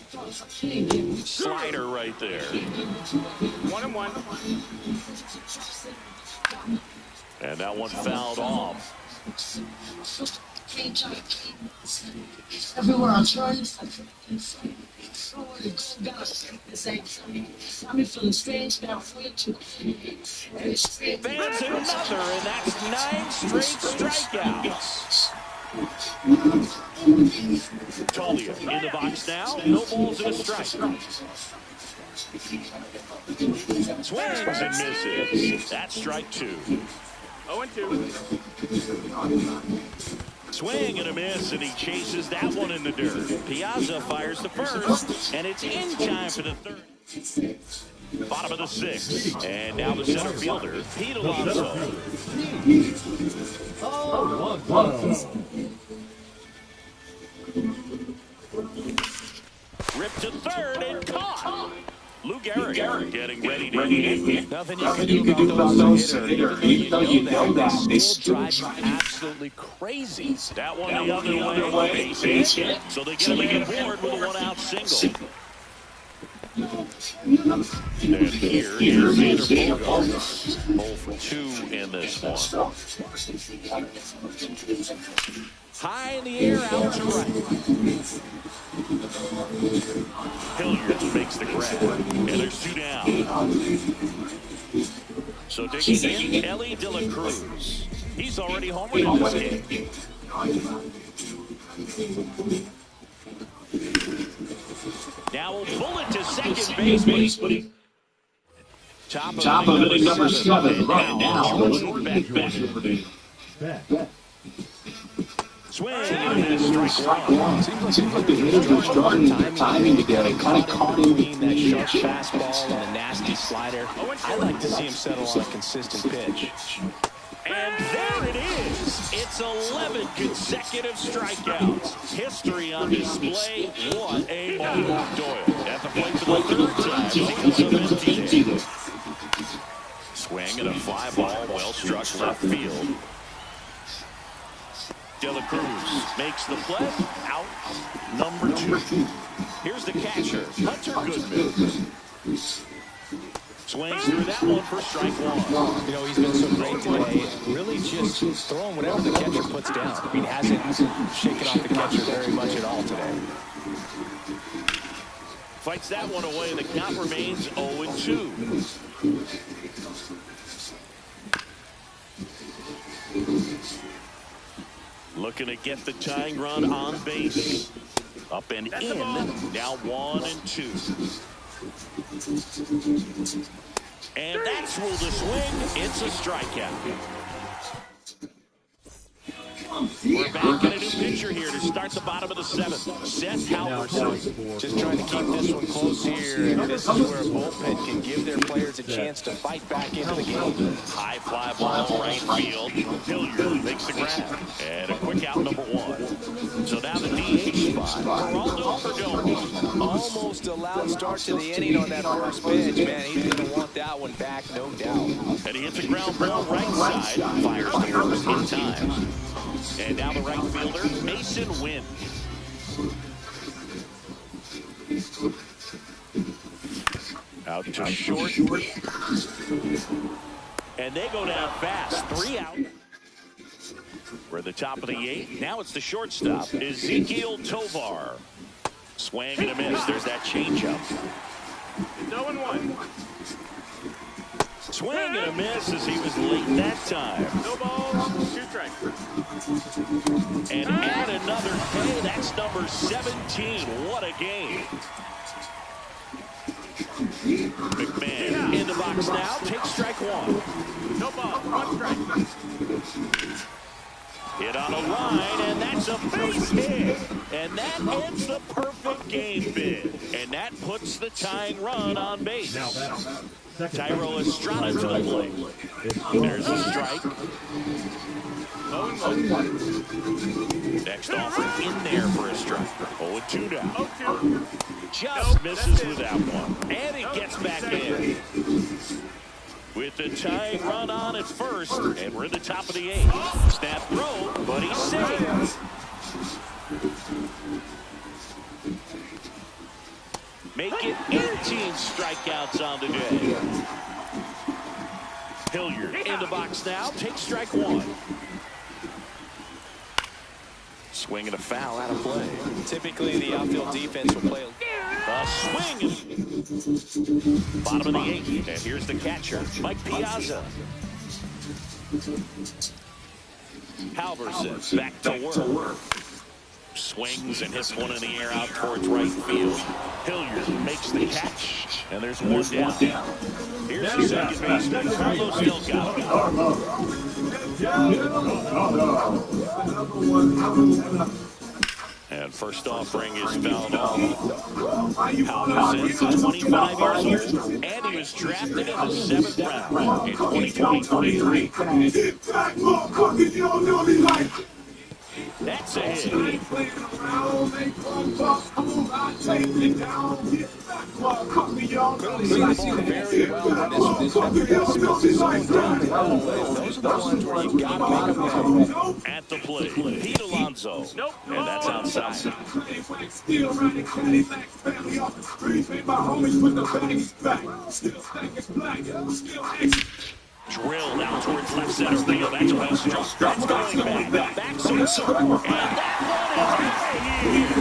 Slider right there. 1-1. And that one fouled off. Everywhere I turn, I'm feeling strange now for you too. Fans another, and that's 9 straight strikeouts. Tolia in the box now. No balls and a strike. Swings and misses. That's strike 2. 0-2. Swing and a miss, and he chases that one in the dirt. Piazza fires the first, and it's in time for the third. Bottom of the 6th, and now the center fielder, Pete Alonso. Ripped to third and caught. Lou Gehrig getting ready to hit. Nothing you can do about those hitter, even though you know that, they still drive you absolutely crazy. That one the other way, base hit. So they get a man aboard with a 1-out single. And here is Xander Bogaerts. 0 for 2 in this one. High in the air, out to right. Hilliard makes the grab, and there's 2 down. So digging in, Ellie De La Cruz. He's already homered in this game. Now a bullet to second base, but he... Top of inning number 7, right now. Swing and a miss, strike 1. Seems like the hitter starting timing to get kind of caught in between that sharp fastball and the nasty slider. I like to see him settle on a consistent pitch. And there it is. It's 11 consecutive strikeouts. History on display. What a moment. Doyle at the plate for the 3rd time. Swing and a fly ball, well struck left field. De La Cruz makes the play. Out number 2. Here's the catcher, Hunter Goodman. Swings through that one for strike 1. You know, he's been so great today. Really just throwing whatever the catcher puts down. I mean, hasn't shaken off the catcher very much at all today. Fights that one away. The count remains 0-2. Looking to get the tying run on base. Up and in. Now 1-2. And that's ruled a swing. It's a strikeout. We're back in a new pitcher here to start the bottom of the 7th. Seth Halverson. Just trying to keep this one close here. And this is where a bullpen can give their players a chance to fight back into the game. High fly ball right field. Hilliard makes the grab. And a quick out number 1. So now the DH spot. Geraldo Perdomo. Almost a loud start to the inning on that first pitch, man. He's going to want that one back, no doubt. And he hits a ground ball right side. Fires the first in time. And now the right fielder, Mason Wynn. Out to short. And they go down fast. 3 out. We're at the top of the 8th. Now it's the shortstop, Ezekiel Tovar. Swing and a miss. There's that changeup. 0-1. Swing and a miss as he was late that time. No balls, 2 strikes. And add another K. That's number 17. What a game. McMahon in the box now. Takes strike 1. No ball, 1 strike. Hit on a line, and that's a base hit. And that ends the perfect game bid. And that puts the tying run on base. Tyro Estrada to the plate. There's a strike. 0-1. Next offer in there for a strike. 0-2 down. 0-2. Just misses with that one. And it gets back in. With the tying run on at first. And we're in the top of the 8th. Snap throw, but he's safe. Make it 18 strikeouts on the day. Hilliard in the box now. Takes strike one. Swing and a foul out of play. Typically, the outfield defense will play a swing. Bottom of the eighth. And here's the catcher, Mike Piazza. Halverson back to work. Swings and hits one in the air out towards right field. Hilliard makes the catch. And there's one down. Here's the second baseman, Carlos Delgado. And first offering is fouled off. Halverson, 25 years old, and he was drafted in the 7th round in 2023. That's a hit. At the plate, Pete Alonso. Nope. And that's outside. Drilled out towards left center field. That's well struck. That's going back. Back so and that one is right here.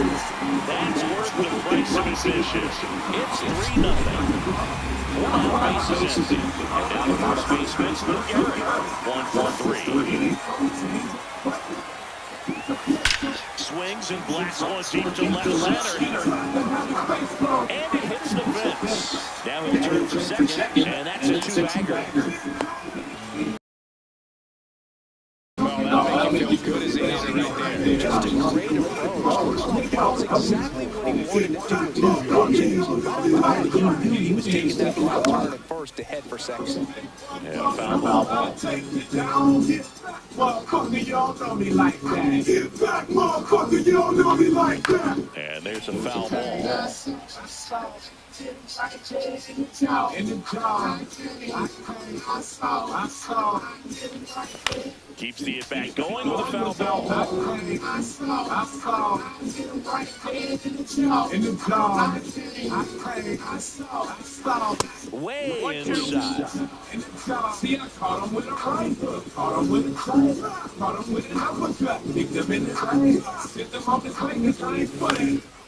That's worth the price of admission. It's 3-0. One out, base is empty. And now the first baseman, Will Garrett. 1-for-3. Swings and blasts one deep to left center. And it hits the fence. Now he'll turn for second, and that's a 2-bagger. Good as he is right there. Just a great approach. That's exactly what he wanted to do with that. He was taking that long turn at first to head for second. Yeah, foul ball. And there's a foul ball. Keeps the at-bat going with a foul ball. Way inside.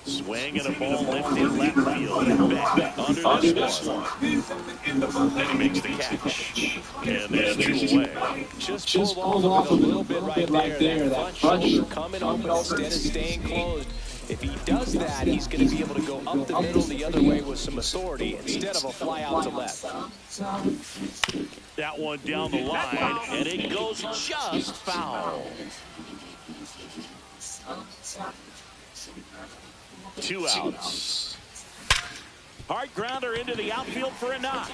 Swing and a ball lifted left field. Back under this one. And he makes the catch. And there's 2 away. Just pulled off a little bit right there. That front shoulder coming open instead of staying closed. If he does that, he's going to be able to go up the middle the other way with some authority instead of a fly out to left. That one down the line, and it goes just foul. 2 outs. Hard grounder into the outfield for a knock.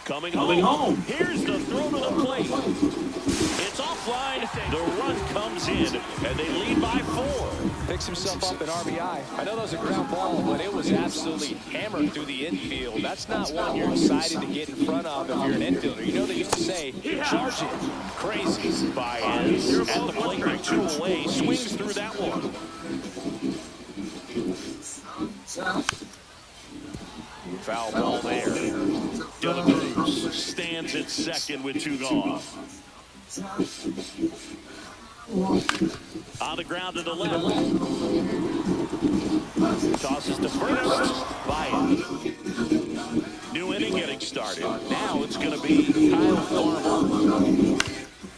Coming home. Here's the throw to the plate. It's offline. The run comes in, and they lead by 4. Picks himself up an RBI. I know that was a ground ball, but it was absolutely hammered through the infield. That's not one you're excited to get in front of if you're an infielder. You know they used to say, charge it. Crazy. Baez at the plate, 2 away. Swings through that one. Foul ball there. De La Cruz stands at second with 2 gone. On the ground to the left. Tosses to first. Baez. New inning getting started. Now it's going to be Kyle Farmer.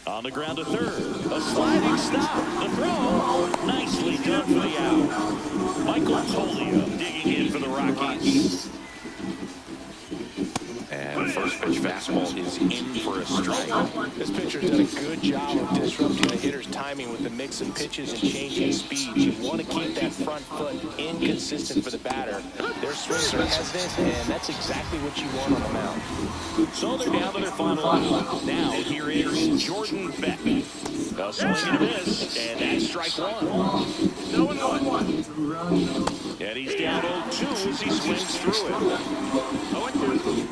On the ground to third. A sliding stop. The throw. Nicely done for the out. Michael Toglia digging in for the Rockies. And first pitch fastball is in for a strike. This pitcher's done a good job of disrupting the hitter's timing with the mix of pitches and changing speeds. You want to keep that front foot inconsistent for the batter. Their swings are hesitant, and that's exactly what you want on the mound. So they're down to their final out. Now here is Jordan Beck. A swing and a miss, and that's strike 1. No 1. And he's down 0-2 as he swings through it. 0-2.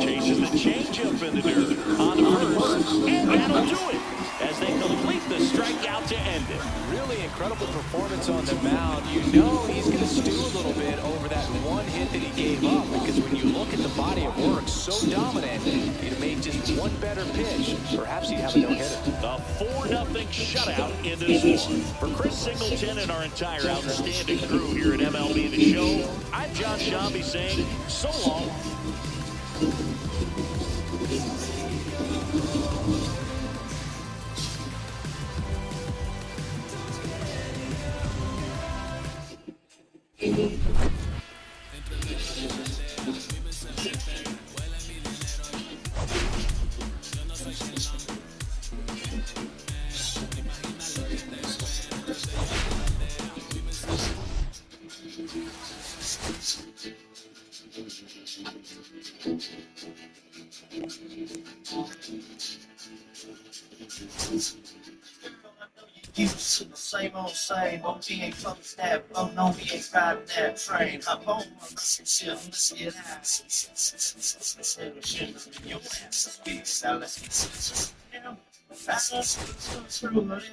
Chases the changeup in the dirt on first, and that'll do it as they complete the strikeout to end it. Really incredible performance on the mound. You know he's going to stew a little bit over one hit that he gave up, because when you look at the body of work, so dominant, he'd have made just one better pitch. Perhaps he'd have a no-hitter. A 4-0 shutout in this one. For Chris Singleton and our entire outstanding crew here at MLB The Show, I'm John Shambi saying so long. Used to the same old same. We ain't close that. Oh no, we ain't riding that train. Hop on, let's get out. Your ass is big salad. That's us through whatever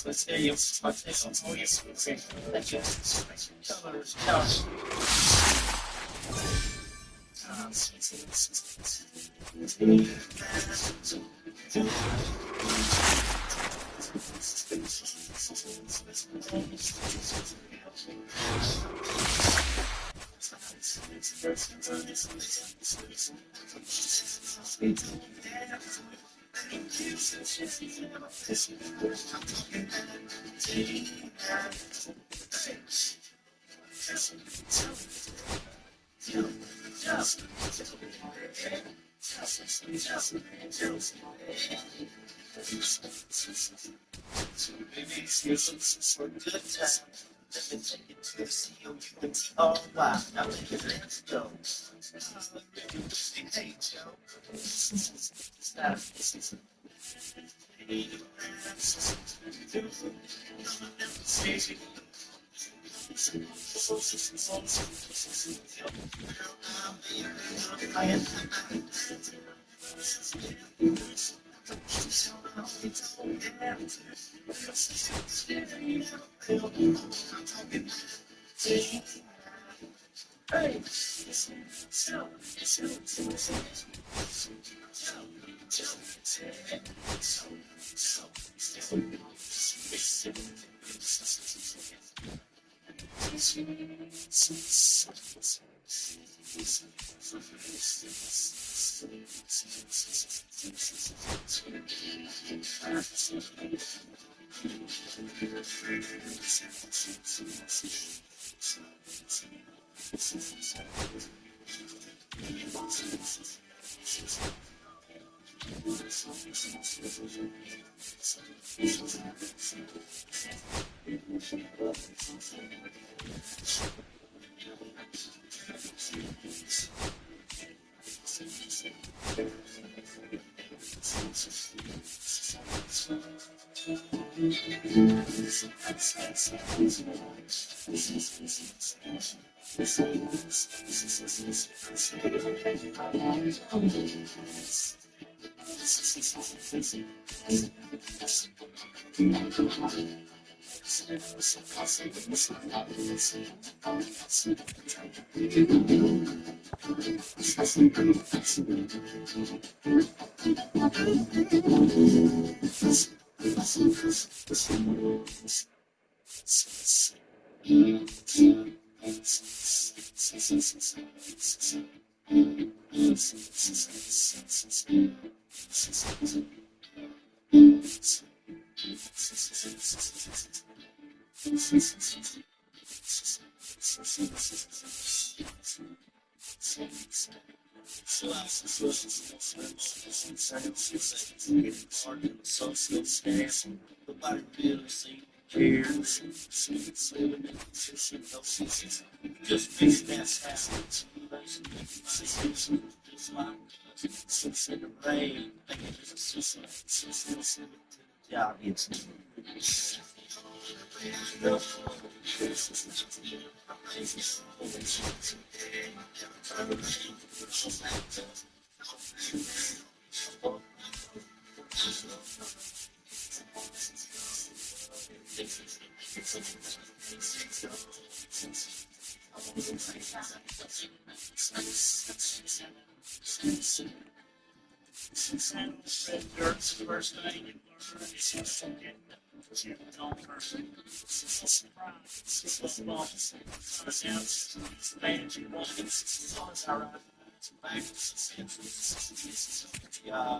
let's hear you. Let's hear some voice. Let's hear some colors. Maybe excuses for a good time. Let me take you to the C-O-U-N-T-R-Y. Now let's go. Hey, Joe. Nobody really seems to care. Just fix that sound. Just like in the rain. Yeah, it's Dirt's the first thing you learn is you don't hurt. Band you want. It's all right. Yeah.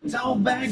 Down back.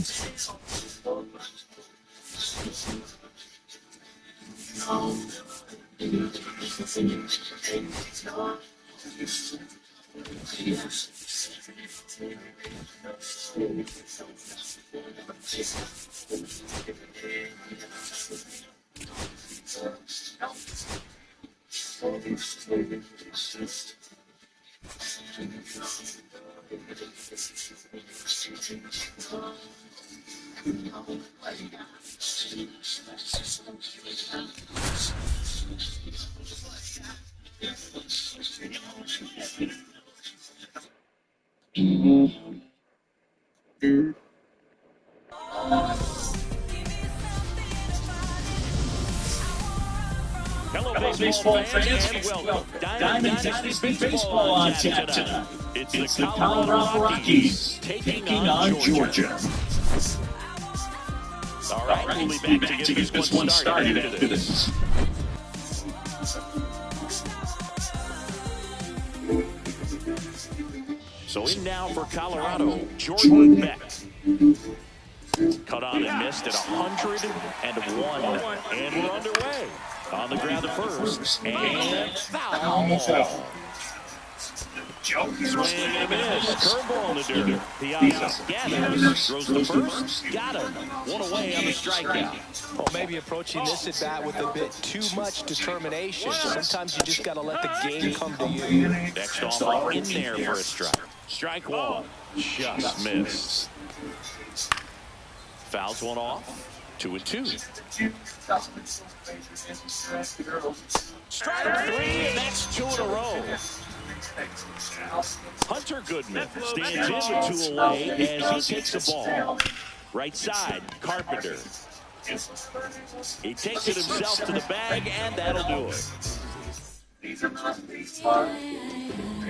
Hello, baseball fans, and welcome. Diamond Dynasty Baseball on tap tonight. It's the Colorado Rockies taking on Georgia. All right, we'll be back to get this one started after this. So in now for Colorado, Jordan Beck. Cut on and missed at 101, and we're underway. On the ground at first, and foul ball. Swing and a miss. Curveball in the dirt. Piazza gathers, throws the first, got him. One away on the strikeout. Well, maybe approaching this at bat with a bit too much determination. Sometimes you just got to let the game come to you. Next offer in there for a strike. Strike one. Just missed. Fouls one off. 2-2. Strike three, and that's two in a row. Hunter Goodman stands in with two away as he takes the ball. Right side, Carpenter. He takes it himself to the bag, and that'll do it.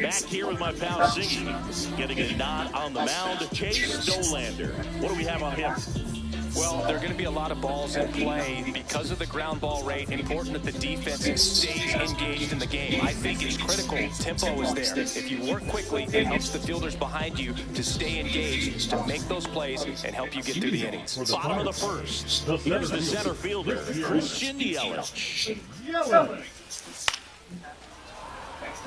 Back here with my pal Ziggy, getting a nod on the mound. Chase Dolander. What do we have on him? Well, there are going to be a lot of balls in play because of the ground ball rate. Important that the defense stays engaged in the game. I think it's critical. Tempo is there. If you work quickly, it helps the fielders behind you to stay engaged, to make those plays, and help you get through the innings. Bottom of the first. Here's the center fielder, Christian Yelich.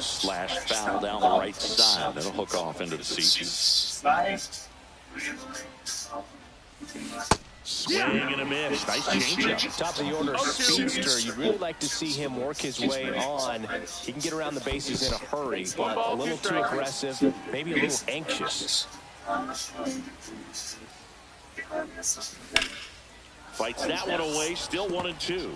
Slash foul down the right side. That'll hook off into the seats. Swing and a miss. Nice changeup. Top of the order, speedster. You'd really like to see him work his way on. He can get around the bases in a hurry, but a little too aggressive, maybe a little anxious. Fights that one away, still 1-2.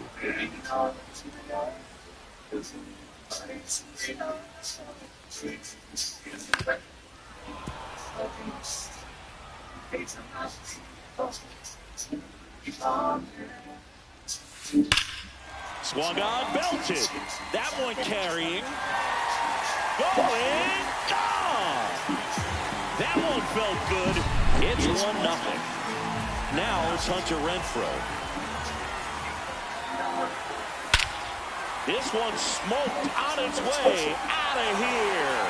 Swung on, belted. That one carrying. Going, gone. That one felt good. It's 1-0. Now it's Hunter Renfroe. This one smoked on its way out of here.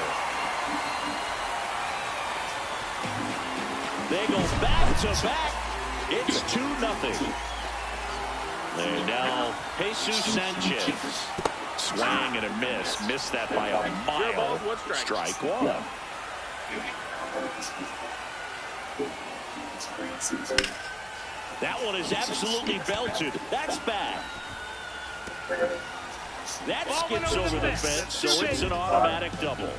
They go back to back. It's 2-0. And now Jesus Sanchez. Swing and a miss. Missed that by a mile. Strike one. That one is absolutely belted. That's bad. That skips over the fence, so it's an automatic double.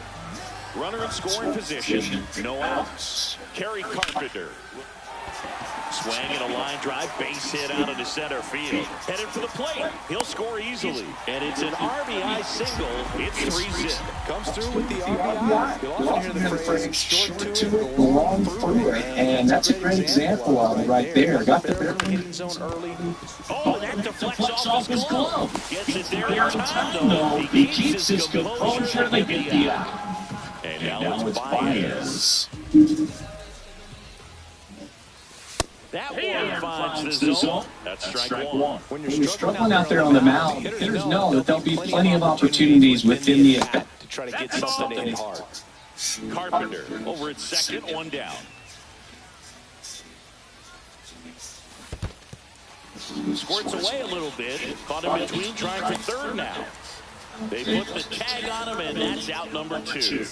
Runner in scoring position, no outs. Kerry Carpenter. Swing and a line drive, base hit out into center field. Headed for the plate. He'll score easily. And it's an RBI single. It's 3-zip. Comes through with the RBI. You'll often hear the phrase, short to it, go long through it. And that's a great example of it right there. Got the hitting zone early. Oh, that deflects off his glove. Gets it there in time, though. He keeps his composure. They get the out. And now it's Baez. That one finds the zone. That's strike one. When you're struggling out there on the mound, hitters know that there'll be plenty of opportunities within the at-bat to try to get something to hit hard. Carpenter over at second, one down. Squirts away a little bit. Caught him between, trying for third now. They put the tag on him, and that's out number 2.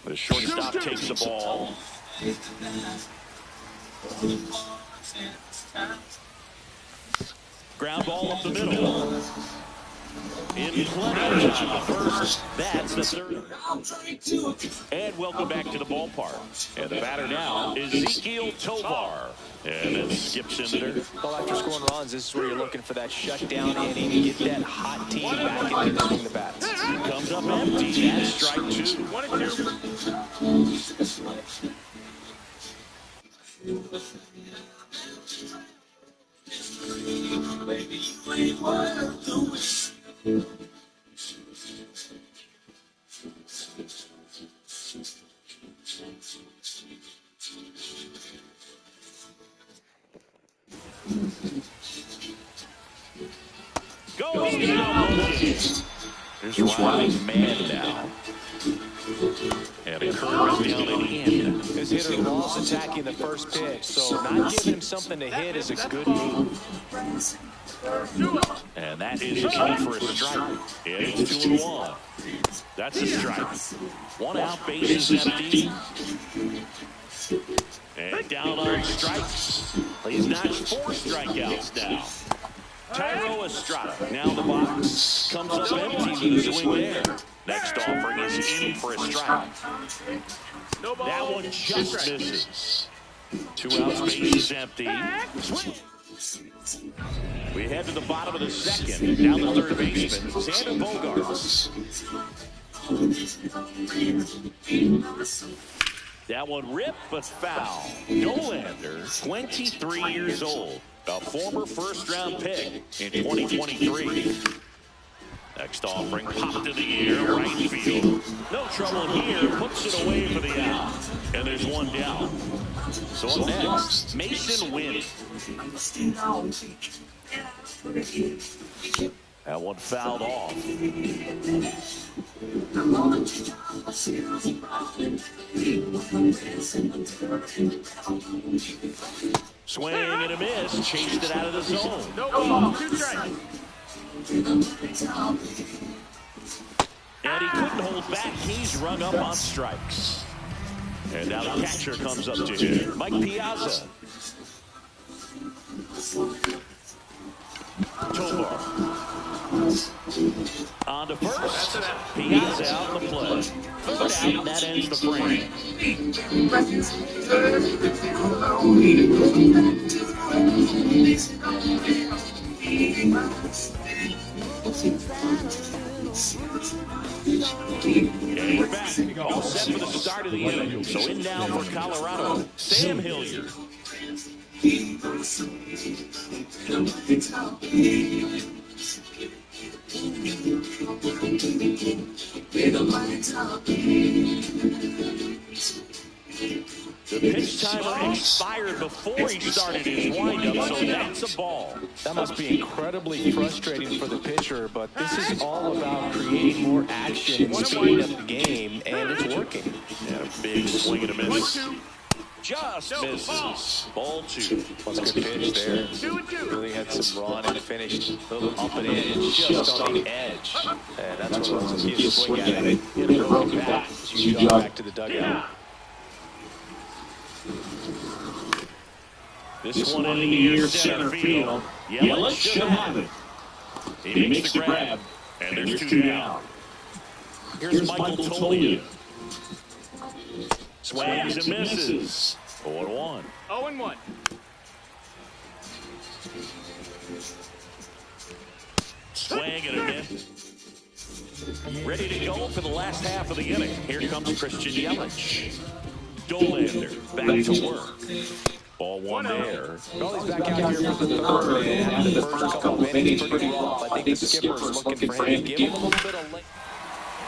The shortstop takes the ball. Ground ball up the middle. In plenty of time. The first, that's the third. And welcome back to the ballpark. And the batter now is Ezequiel Tovar. And it skips in there. Well, after scoring runs, this is where you're looking for that shutdown inning to get that hot team back in to swing the bats. Comes up empty. That's strike 2. 1-2. Here's Riley's man now. And a curve is down in end. His hitter lost attacking the first pitch, so not giving him something to hit is a good move. And that is key for a strike. It's 2-1. That's a strike. One out, bases empty. And down on strikes. He's notched 4 strikeouts now. Tyro Estrada now in the box. Comes up empty with a swing there. Next offering is in for a strike. That one just misses. 2 outs, bases empty. Swing. We head to the bottom of the second. Down the third baseman, Xander Bogaerts. That one ripped but foul. Dolander, 23 years old. A former first-round pick in 2023. Next offering, popped in the air, right field. No trouble here, puts it away for the out. And there's one down. So up next, Mason Wynn. That one fouled off. Swing and a miss, chased it out of the zone. No ball, 2 strikes. And And he couldn't hold back. He's rung up on strikes. And now the catcher comes up to him, Mike Piazza. Tovar. On to first. Piazza out in the play. Third out, and that ends the frame. And we're back. All set for the start of the inning. So in now for Colorado, Sam Hilliard. The pitch timer expired before he started his windup, so that's a ball. That must be incredibly frustrating for the pitcher, but this is all about creating more action and speeding up the game, and it's working. And a big swing and a miss. Just misses. Ball two. That's a good pitch there. Really had some run and finished a little up and in, just on the edge. And that's where once you swing at it, hit a little back as you jog back to the dugout. This one in the near center field. Yelich should have it. He makes the grab, and there's two down. Here's Michael Tollia. Swings and misses. 0-1. 0-1. Swing and a miss. Ready to go for the last half of the inning. Here comes Christian Yelich. Dolander back to work. Ball one there. Well, he's back out here for the third, and the first couple of innings pretty rough. I think the skipper's looking for him to give him a little bit of length.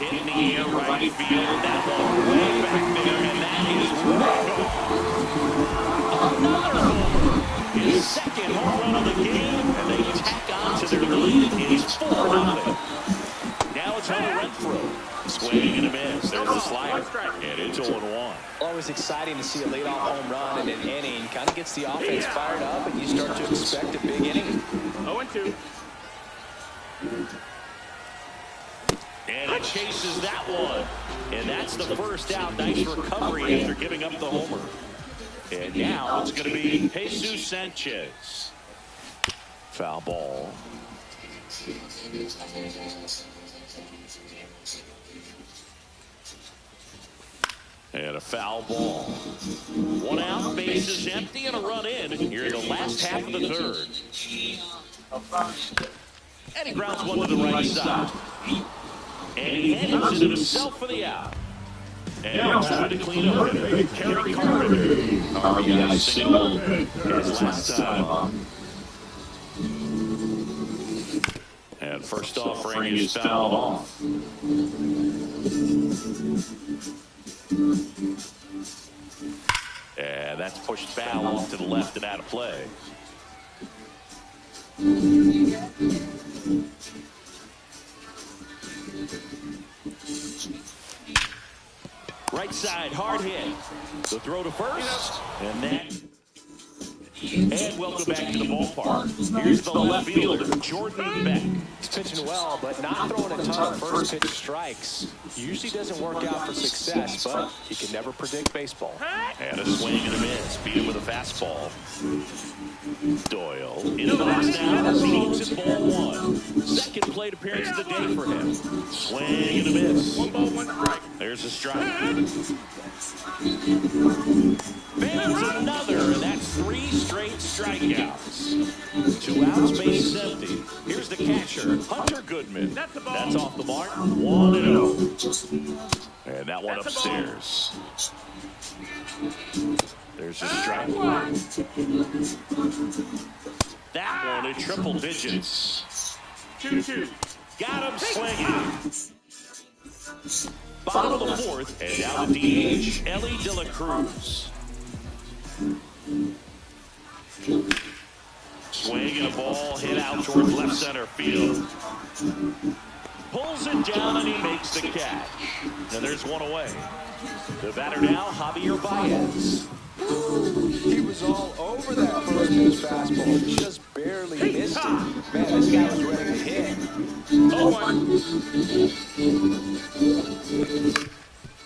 In the air, right field. That ball way back there, and that is right. Another homer. His second home run of the game, and they tack on to their lead. It's 4-0. Now it's Hunter Renfroe. Swing and a miss. There's a slider. And it's 0-1. Always exciting to see a leadoff home run in an inning. Kind of gets the offense fired up, and you start to expect a big inning. 0-2. And it chases that one. And that's the first out. Nice recovery after giving up the homer. And now it's going to be Jesus Sanchez. Foul ball. And a foul ball. One out, bases empty, and a run in here in the last half of the third. And he grounds one to the right side. And he handles it himself for the out. And trying to clean up. Kerry Carpenter. RBI single. His last time. And first offering is fouled off. And that's pushed foul off to the left and out of play. Right side, hard hit. The throw to first, and that. And welcome back to the ballpark. Here's the left fielder, Jordan Beck. He's pitching well, but not throwing a ton of first pitch strikes. Usually doesn't work out for success, but you can never predict baseball. And a swing and a miss. Beat him with a fastball. Doyle in the box now. Teams at ball one. Second plate appearance of the day for him. Swing and a miss. 1 ball, 1 strike. There's a strike. There's another, and that's 3 straight strikeouts. 2 outs, bases empty. Here's the catcher, Hunter Goodman. That's a ball. That's off the mark. 1-0. And that one upstairs. There's a strike. That one in triple digits. 2-2. Got him swinging. Bottom of the fourth, and now the DH, Ellie De La Cruz. Swing and a ball hit out towards left center field. Pulls it down and he makes the catch. And there's one away. The batter now, Javier Baez. He was all over that first pitch fastball, just barely missed it. Man, this guy was ready to hit. 0-1.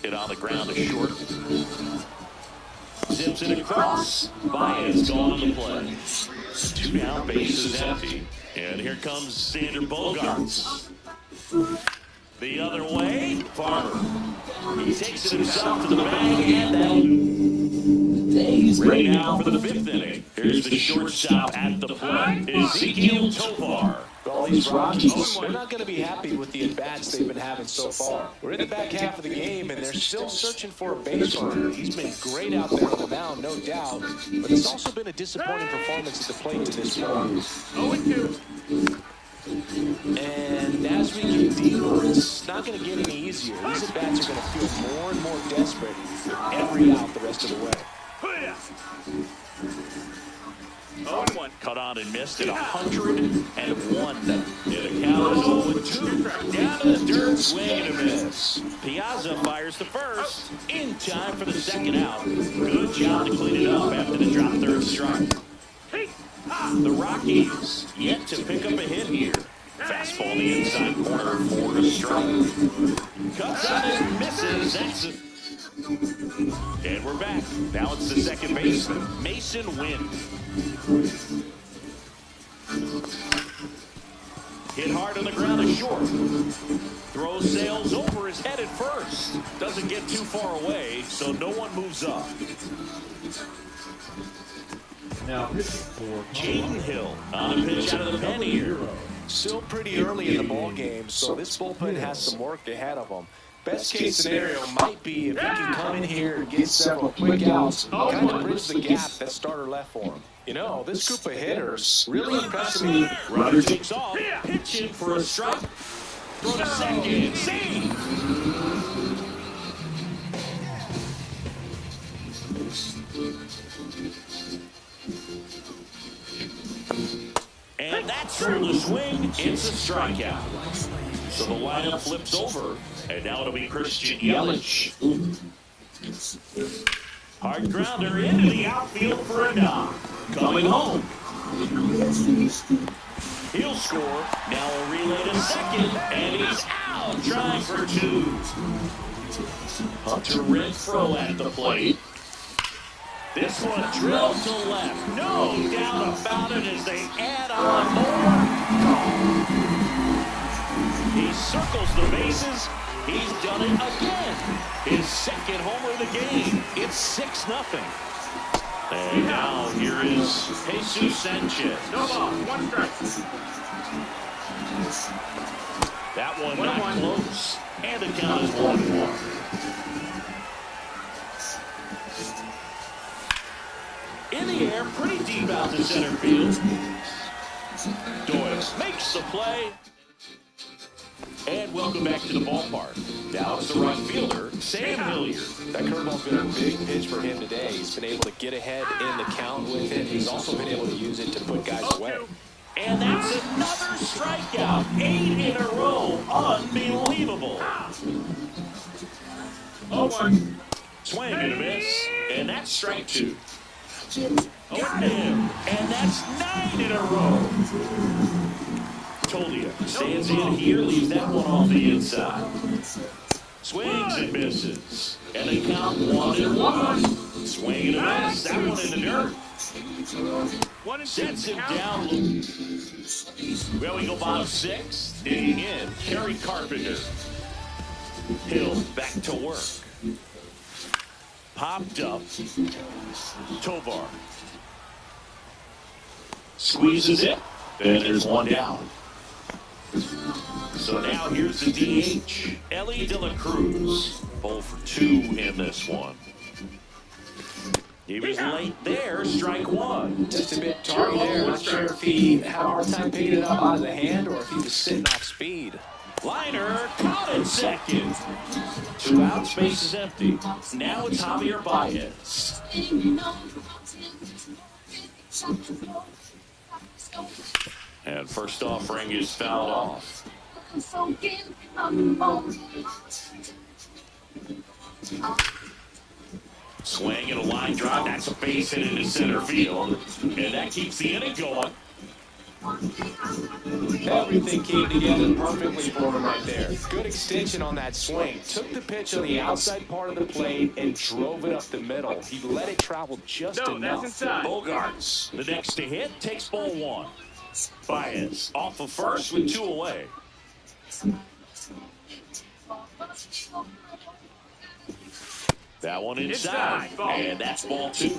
Hit on the ground to short. Zips it across. Baez gone on the play. 2 down, bases empty. And here comes Sander Bogarts. The other way, Farmer. He takes it himself to the bag, and that'll do. Ready now for the 5th inning. Here's the shortstop at the plate, Ezekiel Tovar. Well, these Rockies, they're not going to be happy with the at-bats they've been having so far. We're in the back half of the game, and they're still searching for a base runner. He's been great out there on the mound, no doubt, but it's also been a disappointing performance at the plate to this point. 0-2. And as we get deeper, it's not going to get any easier. These at-bats are going to feel more and more desperate every out the rest of the way. 0-1. Cut on and missed at 101. In a count of 0-2. Down to the dirt, swing and a miss. Piazza fires to first. In time for the 2nd out. Good job to clean it up after the drop 3rd strike. The Rockies yet to pick up a hit here. Fastball in the inside corner for a strike. Cuts on and misses. That's it. And we're back. Now it's the 2nd baseman, Mason Wynn. Hit hard on the ground to short. Throw sails over his head at first. Doesn't get too far away, so no one moves up. Now for Jaden Hill on a pitch out of the pen here. Still pretty early in the ball game, so this bullpen has some work ahead of them. Best case scenario might be if he can come in here and get several quick outs, kind of bridge the gap that starter left for him. You know, this group of hitters really impressed me. Runner takes off, pitch in for a strike. Throw to second, save. And that's through the swing. It's a strikeout. So the lineup flips over. And now it'll be Christian Yelich. Hard grounder into the outfield for a knock. Coming home. He'll score. Now a relay to second. And he's out. Trying for 2. Hunter Renfroe at the plate. This one drilled to left. No doubt about it as they add on more. He circles the bases. He's done it again. His 2nd homer of the game. It's 6-0. And now here is Jesus Sanchez. No ball. 1 strike. That one not close. And the count is 1-1. In the air, pretty deep out to center field. Doyle makes the play. And welcome back to the ballpark. Now it's the right fielder, Sam Hilliard. That curveball's been a big pitch for him today. He's been able to get ahead in the count with it. He's also been able to use it to put guys away. And that's another strikeout. 8 in a row. Unbelievable. 0-1. Swing and a miss. And that's strike 2. Got him. And that's 9 in a row. Told you. Stands in here, leaves that one off the inside. Swings and misses. And they count 1-1. Swing and a miss. That one in the dirt. Sets him down. Well, we go bottom 6. Digging in. Kerry Carpenter. Hill back to work. Popped up. Tovar. Squeezes it. And there's one down. So now here's the DH. Ellie De La Cruz. 0 for 2 in this one. He was late there, strike 1. Just a bit tardy there. Not sure if he had a hard time picking it up out of the hand or if he was sitting off speed. Liner caught at second. 2 outs, base is empty. Now it's Javier Baez. And first offering is fouled off. Swing and a line drive. That's a base hit into center field. And that keeps the inning going. Everything came together perfectly for him right there. Good extension on that swing. Took the pitch on the outside part of the plate and drove it up the middle. He let it travel just No, enough. that's inside. Bogarts, the next to hit, takes ball one. Baez off of first with 2 away. That one inside, and that's ball 2.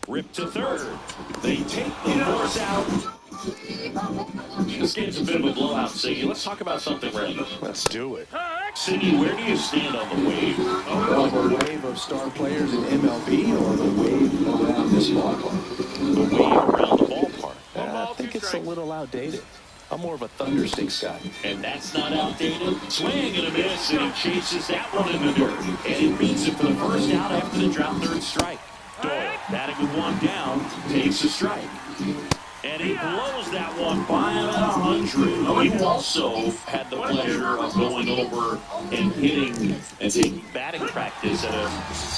Rip to third. They take the force out. This game's a bit of a blowout, Siggy. Let's talk about something random. Let's do it. Siggy, where do you stand on the wave? The wave of star players in MLB or the wave around this ballpark? The wave around the ballpark. I think it's a little outdated. I'm more of a thunderstick guy. And that's not outdated. Swing and a miss, and he chases that one in the dirt. And he beats it for the first out after the drop third strike. Doyle, batting with 1 down, takes a strike. And he blows that one by about 100. You also had the pleasure of going over and hitting and taking batting practice at a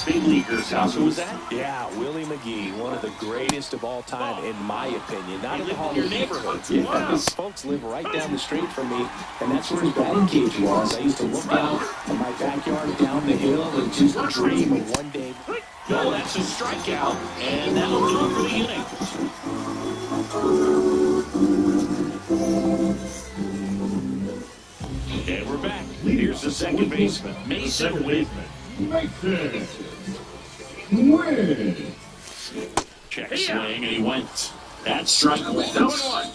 big leaguer's house. Who was that? Yeah, Willie McGee, one of the greatest of all time, in my opinion. Not in the Hall Your of Fame. neighborhood. Yeah, these folks live right down the street from me, and that's where his batting cage was. I used to look out in my backyard down the hill and just dream of one day. No, that's a strikeout, and that'll do it for the inning. And we're back. Here's the second baseman, Mason Whitman. Check swing, and he went. That's strike 1. 0-1.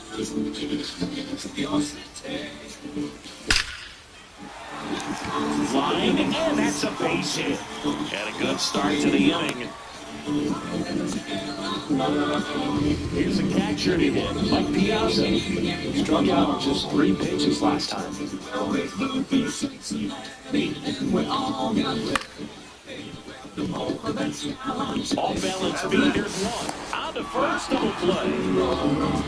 Line, and that's a base hit. And a good start to the inning. Here's a catcher to hit, Mike Piazza. Struck out on just 3 pitches last time. Off balance beat, there's 1. On to first, double play.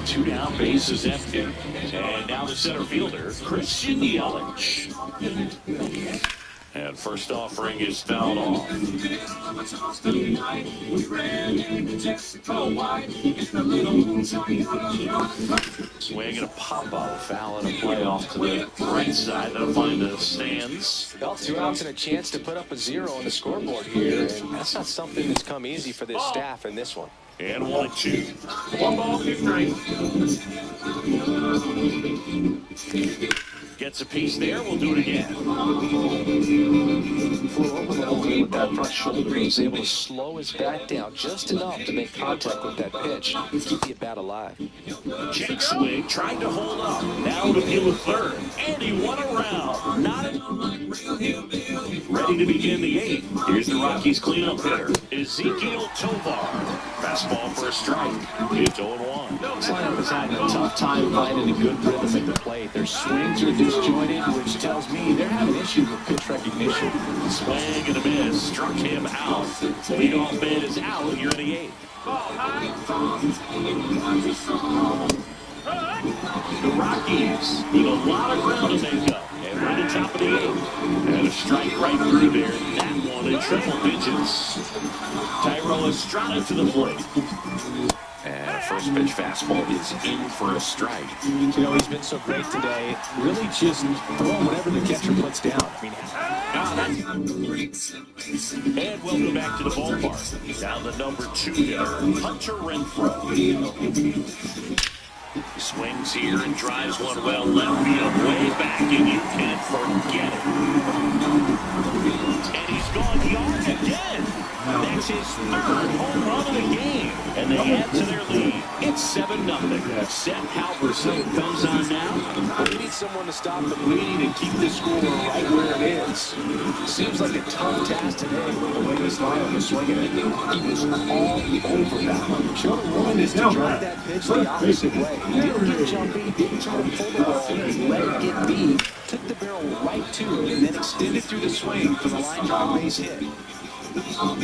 2 down, base is empty. And now the center fielder, Christian Yelich. And first offering is fouled off. Swing and a pop-up, foul and a play off to the right side. That'll find the stands. Well, 2 outs and a chance to put up a 0 on the scoreboard here, and that's not something that's come easy for this staff in this one. And 1-2. 1 ball, 2 strikes. Gets a piece there. We'll do it again. Flew over the hole with that front shoulder. He was able to slow his bat down just enough to make contact with that pitch, keep the bat alive. Check swing, trying to hold up. Now to deal with third. And he won a round. Ready to begin the 8th. Here's the Rockies cleanup hitter, Ezekiel Tovar. Fastball for a strike. It's 0-1. This lineup is having a tough time finding a good rhythm at the plate. Their swings are disjointed, which tells me they're having issues with pitch recognition. Swing and a miss. Struck him out. Leadoff man is out here in the 8th. Ball high. The Rockies need a lot of ground to make up. And we're at the top of the 8th. And a strike right through there. That one in triple digits. Thairo Estrada to the plate. And a first pitch fastball is in for a strike. You know, he's been so great today. Really just throwing whatever the catcher puts down. I mean, and welcome back to the ballpark. Now the number 2 hitter, Hunter Renfroe. Swings here and drives one well left field, way back, and you can't forget it. And he's gone yard again. That's his 3rd home run of the game. And they add to their lead. It's 7-0. Seth Halverson comes on now. we need someone to stop the bleeding and keep the score right where it is. Seems like a tough task today with the way this lineup was swinging it. He was all over that one. Showed a willingness to drive that pitch the opposite way. He didn't get jumpy, didn't try to pull the ball, he let it get deep, took the barrel right to it, and then extended through the swing for the line drive base hit. Swing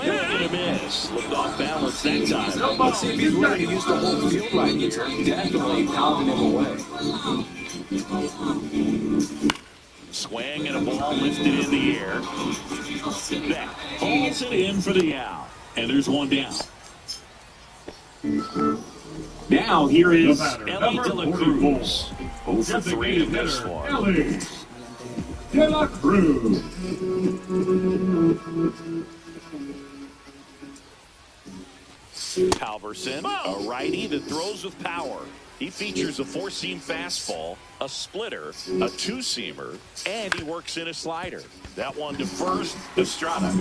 and a miss. Looked off balance that time. Let's see if he's willing to use the whole field right here. Definitely pounding him away. Swing and a ball lifted in the air. That falls it in for the out. And there's one down. Now here is Ellie De La Cruz. 0 for 3 in this one. Ellie De La Cruz. Halverson, a righty that throws with power. He features a 4-seam fastball, a splitter, a 2-seamer, and he works in a slider. That one to first, Estrada.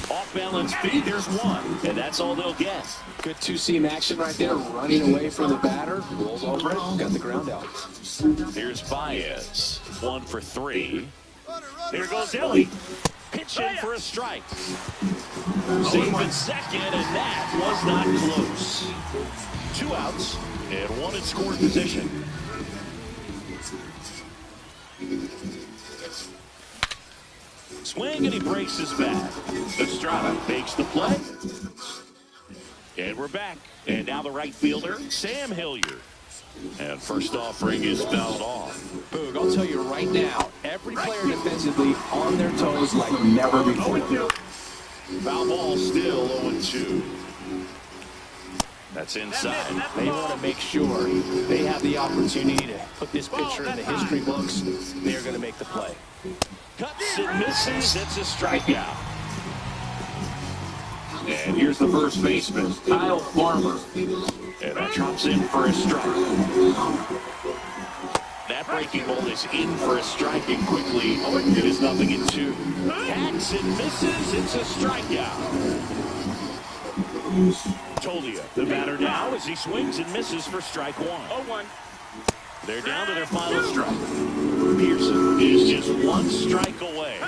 Off-balance feed, there's one, and that's all they'll get. Good 2-seam action right there, running away from the batter. Rolls over it, got the ground out. Here's Baez, 1 for 3. Here goes Ellie. Pitching for a strike. Save at second, and that was not close. 2 outs and 1 in scoring position. Swing, and he breaks his bat. Estrada makes the play. And we're back. And now the right fielder, Sam Hilliard. And first offering is fouled off. Boog, I'll tell you right now, every player defensively on their toes like never before. Foul ball still 0-2. That's inside. They want to make sure they have the opportunity to put this pitcher in the history books. They're going to make the play. Cuts and misses. It's a strikeout. And here's the first baseman, Kyle Farmer. And that drops in for a strike. That breaking ball is in for a strike, and quickly it is 0-2. Hacks and misses. It's a strikeout. Tolia, the batter now, as he swings and misses for strike 1. 0-1. They're down to their final strike. Pearson is just 1 strike away.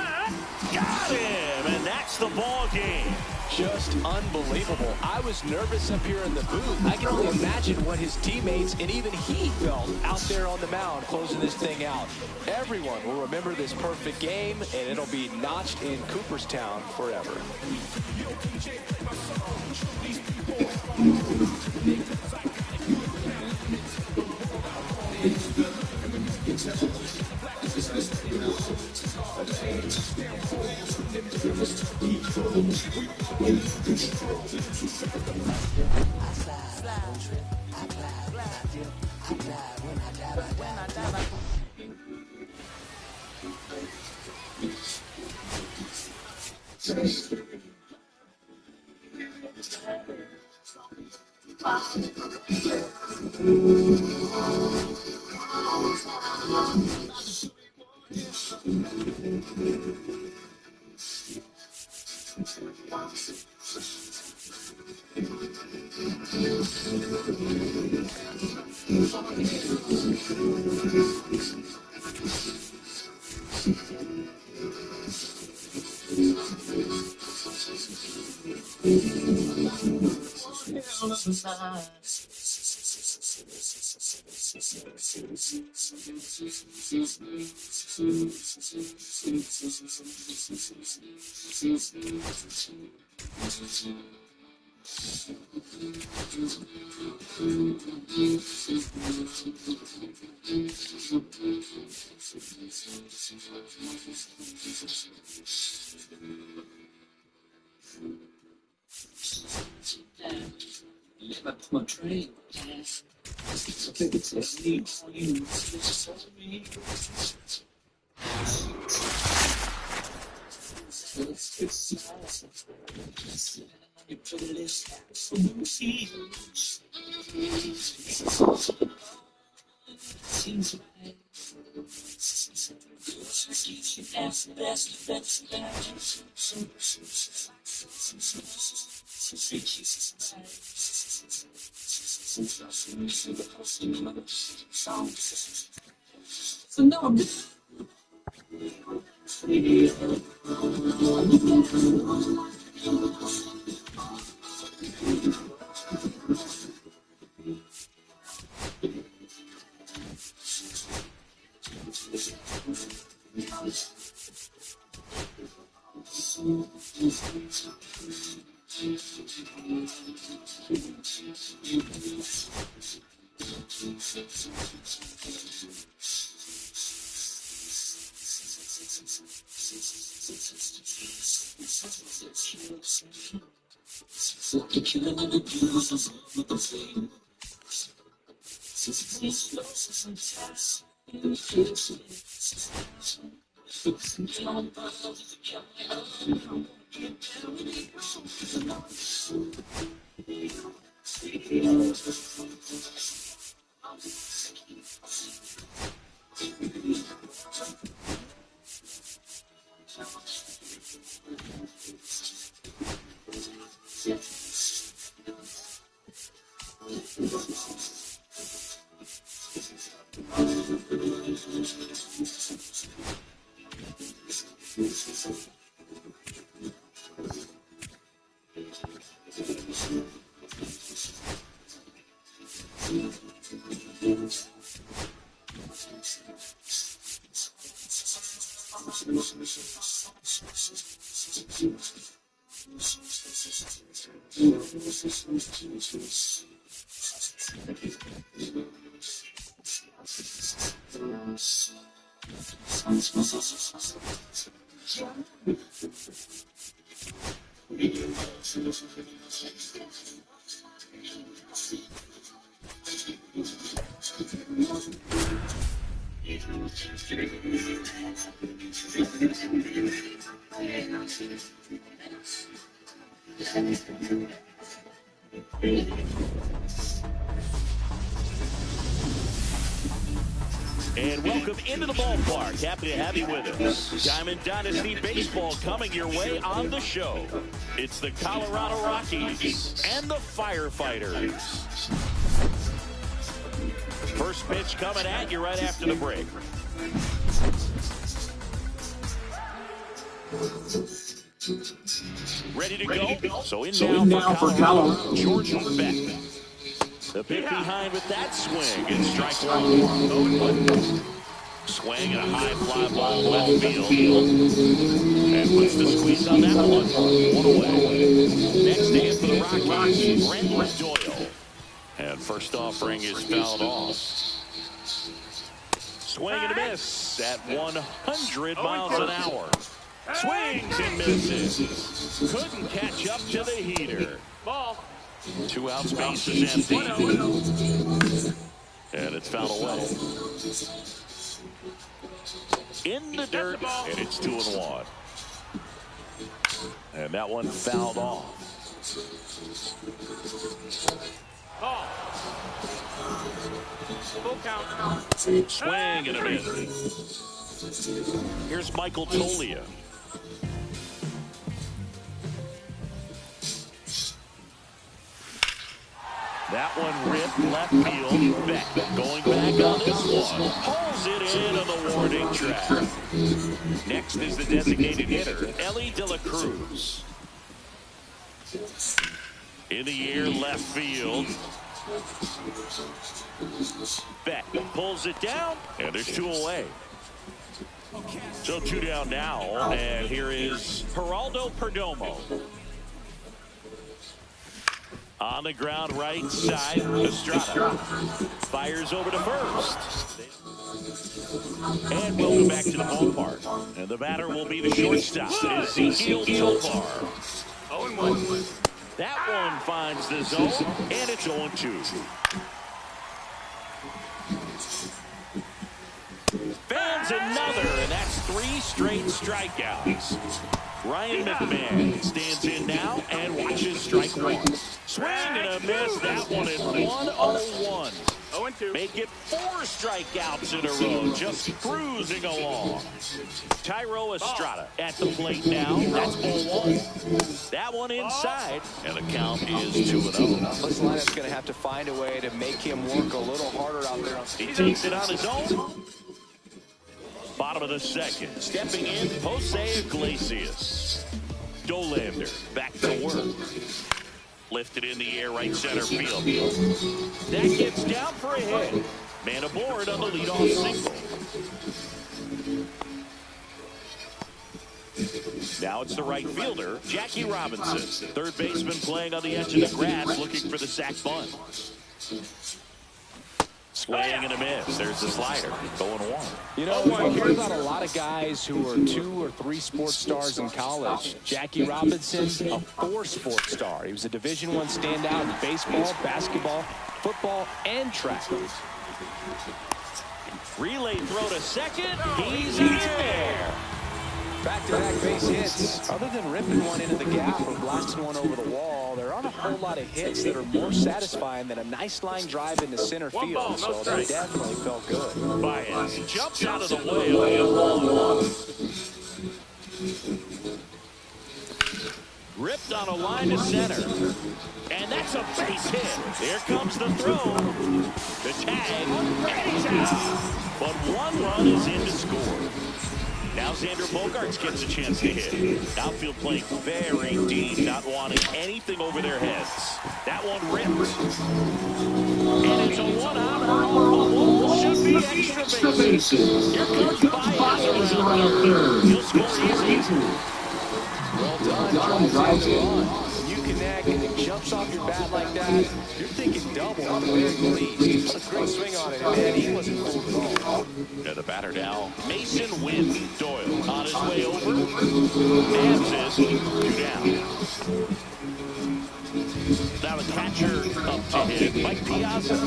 Got him, and that's the ball game. Just unbelievable. I was nervous up here in the booth. I can only imagine what his teammates and even he felt out there on the mound closing this thing out. Everyone will remember this perfect game, and it'll be notched in Cooperstown forever. And welcome into the ballpark. Happy to have you with us. Diamond Dynasty Baseball coming your way on the show. It's the Colorado Rockies and the Firefighters. First pitch coming at you right after the break. Ready to go? So in now for Colorado, Jordan Beck. The pick behind with that swing and strike one. Swing and a high fly ball left field. And puts the squeeze on that one. One away. Next in for the Rockies, Brent Doyle. And first offering is fouled off. Swing and a miss at 100 miles an hour. Swings and misses. Couldn't catch up to the heater. Ball. 2 outs, base is empty. And it's fouled away. In the dirt, and it's 2-1. And that one fouled off. Ball. Full count. Swing and a miss. Here's Michael Tolia. That one ripped left field. Beck going back on this one. Pulls it in on the warning track. Next is the designated hitter, Ellie De La Cruz. In the air, left field. Beck pulls it down, and there's 2 away. So 2 down now, and here is Geraldo Perdomo. On the ground, right side, Estrada fires over to first. And welcome back to the ballpark. And the batter will be the shortstop, Ezekiel Tovar. 0-1. That one finds the zone, and it's 0-2. Fans another, and that's 3 straight strikeouts. Ryan McMahon stands in now and watches strike one. Swing and a miss. That one at 1-0-1. 0-2. Make it 4 strikeouts in a row, just cruising along. Tyro Estrada at the plate now. That's 0-1. That one inside, and the count is 2-0. This lineup's going to have to find a way to make him work a little harder out there. He takes it on his own. Bottom of the second. Stepping in, Jose Iglesias. Dolander back to work. Lifted in the air, right center field. That gets down for a hit. Man aboard on the leadoff single. Now it's the right fielder, Jackie Robinson. Third baseman playing on the edge of the grass, looking for the sac bunt. Swing and a miss. There's the slider. 0-1. You know, we hear about a lot of guys who are 2 or 3 sports stars in college. Jackie Robinson, a 4-sport star. He was a Division I standout in baseball, basketball, football, and track. Relay throw to second. He's in there. Back-to-back base hits. Other than ripping one into the gap or blasting one over the wall, there aren't a whole lot of hits that are more satisfying than a nice line drive into center field. So that definitely felt good. Baez jumps out of the way on 1. Ripped on a line to center. And that's a base hit. Here comes the throw. The tag. And he's out. But 1 run is in to score. Now Xander Bogaerts gets a chance to hit. Outfield playing very deep, not wanting anything over their heads. That one ripped. And it's a 1-outer off the wall. Should be extra bases. Here comes Baez around third. He'll score easy. Well done, drives in the run. When you connect and it jumps off your bat like that, you're thinking double at the very least. What a great swing on it, man. He wasn't fooled at all. And the batter now, Mason Wynn. Doyle on his way over. Nabs it. 2 down. Now the catcher up to hit. Mike Piazza.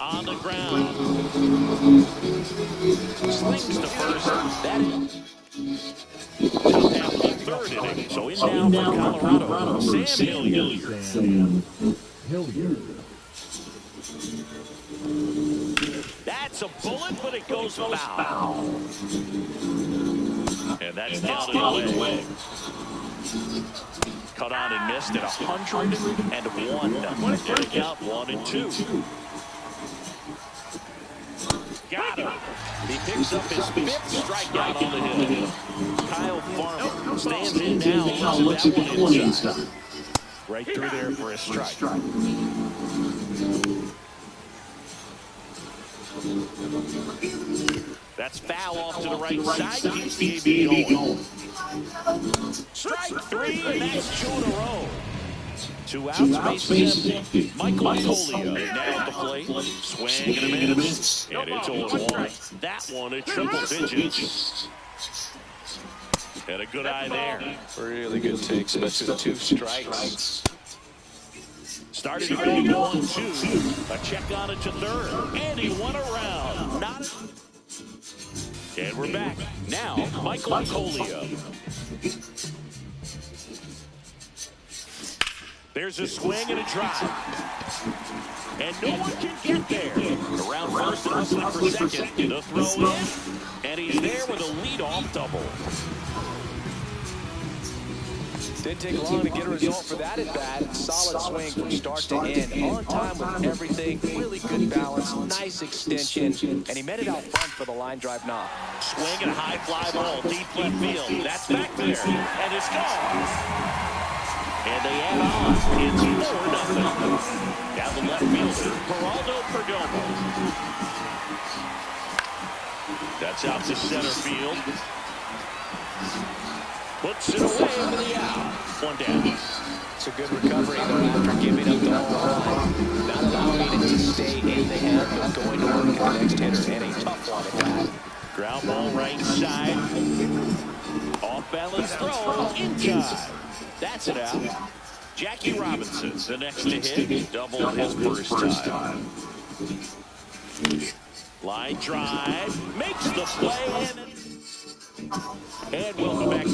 On the ground. Slings to first. That is top half of the 3rd inning. So in now for Colorado. Sam Hilliard. That's a bullet, but it goes foul. And that's down and away. Cut on and missed at 101. Inning out 1-2. Got him. He picks up his 5th strikeout on the hill. Kyle Farmer stands in now. Looks at that one inside. Right through there for a strike. That's foul off to the right side. Keeps the AB going. Strike 3, and that's 2 in a row. 2 outs, base empty. Michael Colio now at the plate. Swing and a miss. And it's 0-1. That one at triple digits. Had a good eye there. Really good take, especially with 2 strikes. Started to go 1-2. A check on it to 3rd. And he won around. And we're back. Now, Michael Colio. There's a swing and a drive. And no one can get there. Around first and hustling for second. The throw in. And he's there with a leadoff double. Didn't take long to get a result for that at bat. Solid swing from start to end. On time with everything. Really good balance. Nice extension. And he met it out front for the line drive knock. Swing and a high fly ball. Deep left field. That's back there. And it's gone. And they add on. It's 4-0. Down the left fielder, Geraldo Perdomo. That's out to center field. Puts it away for the out. 1 down. It's a good recovery there after giving up the home run. Not allowing it to stay in the hand, but going to work at the next hitter. And a tough one at that. Ground ball right side. Off balance throw in time. That's it out. Jackie Robinson, the next to hit, doubled his first time. Line drive, makes the play, and welcome back to